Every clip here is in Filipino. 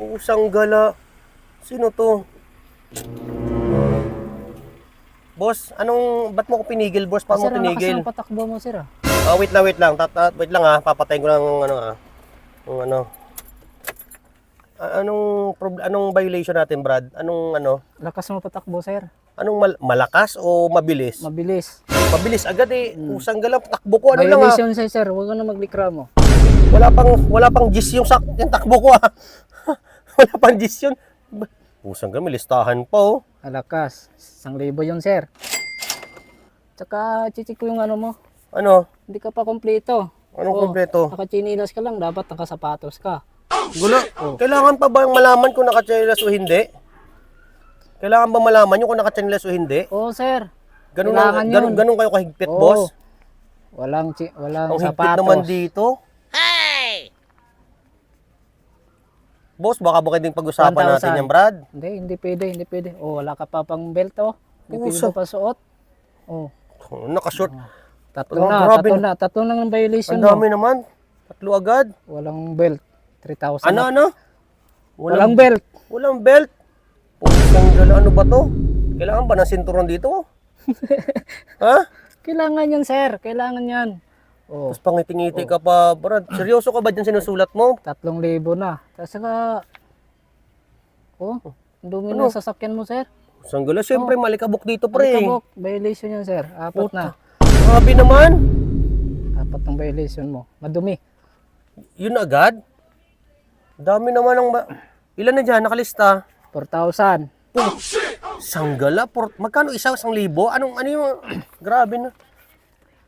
Pusang gala. Sino to? Boss, ba't mo ko pinigil, boss? Paano mo Sir, ang lakas tinigil? ng patakbo mo, sir. Wait lang, wait lang. Wait lang papatayin ko lang yung ano. Anong violation natin, Brad? Lakas mo patakbo, sir. Malakas o mabilis? Mabilis. Mabilis agad eh. Pusang gala, takbo ko lang Violation sir. Huwag ka na magreklamo. Wala pang gis yung takbo ko Wala pang gis yun. Pusang gala, may listahan pa oh. Lakas. 1,000 yun, sir. Tsaka, chichik ko yung ano mo. Ano? Hindi ka pa kompleto. Anong kompleto? Nakachinilas ka lang, dapat nakasapatos ka. Gulo. Kailangan pa ba malaman kung nakatsinelas o hindi? Kailangan ba malaman yung kung nakatsinelas o hindi? Oo, sir. Ganun, yun. ganun kayo kahigpit, Oo. boss? Walang Ang higpit sapatos. naman dito. Hey! Boss, baka din pag-usapan natin 1,000. yan, Brad. Hindi pwede. Oh, wala ka pa pang belt, oh. Hindi pwede Puso. mo pa suot. Oh. Nakashort. Tatlo grabe. na. Tatlo na ng violation Ang dami naman. 3 agad. Walang belt. 3,000. Ano? Walang belt. Walang belt. Pusang gala, ano ba to? Kailangan ba ng sinturon dito? Ha? Kailangan yan, sir. Kailangan yan. Oh, Tapos pangiti-ngiti ka pa, Brad. Seryoso ka ba dyan sinusulat mo? 3,000 na. Tapos saka, ang dumi Ano? ng sasakyan mo, sir. Pusang gala, syempre malikabok dito, pre. Alikabok. Violation yan, sir. 4 na. Grabe naman. 4 ng violation mo. Madumi. Yun agad? Dami naman ilan na dyan, nakalista? 4,000. Sanggala, magkano isa? 1,000? Ano yung, grabe na.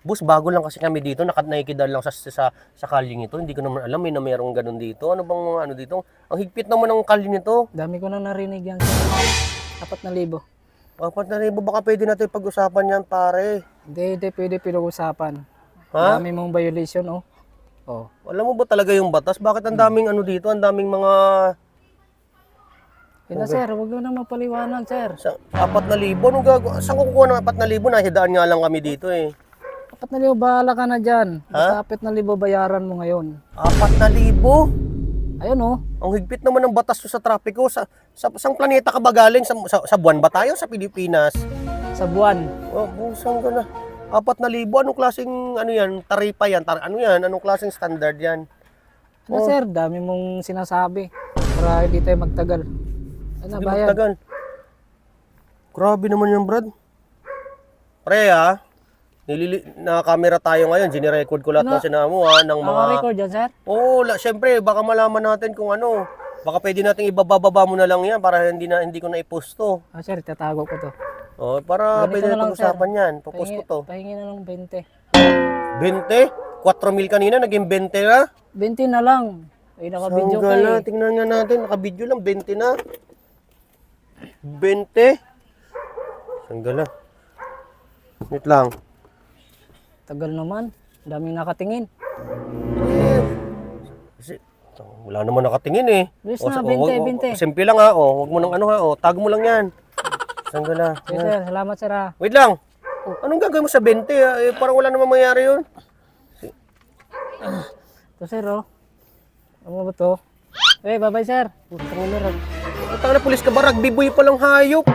Boss, bago lang kasi kami dito, nakikidal lang sa kalyeng ito. Hindi ko naman alam, na mayroong ganun dito. Ano bang dito? Ang higpit naman ng kalyeng nito. Dami ko na narinig yan, sir. 4,000. 4,000, baka pwede natin pag-usapan yan, pare. Hindi pwede pinag-usapan. Ha? Dami mong violation, oh. Oh. Alam mo ba talaga yung batas? Bakit ang daming dito? Ang daming mga Yun na, sir. Huwag mo na mapaliwanag, sir. 4,000? Anong gagawa? Saan ko kukuha ng 4,000? Nahidaan nga lang kami dito eh. 4,000, bahala ka na dyan. Basta 4,000 bayaran mo ngayon. 4,000? Ayun, oh. Ang higpit naman ng batas sa trapiko. Sang planeta ka ba galing? Sa buwan ba tayo? Sa Pilipinas? Sa buwan. Oh, busang ka na. 4,000? Anong klaseng, yan? Taripa yan? Ano yan? Anong klaseng standard yan? Ano, sir? Dami mong sinasabi. Para hindi tayo magtagal. Ano, Hindi bayad. magtagal. Grabe naman yan, Brad. Pre, naka-camera tayo ngayon. Gini-record ko lahat Ano? ng sinama mo, ng mga... Naka-record yan, sir? Oo, syempre, baka malaman natin kung ano. Baka pwede nating ibababa mo na lang yan para hindi ko na i-post to. Sir, tatago ko to. Oh, para Ganito pwede na natin lang, pag-usapan sir. yan. Popost ko to. Pahingi na lang 20. 20? 4,000 kanina, naging 20 na? 20 na lang. Ay, naka-video ka Sanggala, eh. tingnan nga natin. Naka-video lang, 20 na. 20? Sanggala. Wait lang. Tagal naman. Daming nakatingin. Kasi, wala naman nakatingin eh. Bilis na, 20. Simple lang huwag mo nang tag mo lang yan. Sanggala. Okay, sir. Salamat, sir, ha. Wait lang. Anong gagawin mo sa 20? Parang wala namang mangyari yun. Ito, sir, oh. Ano ba to? Bye-bye, sir. Putang ina, Utang na pulis ka ba? Rugby boy palang hayop.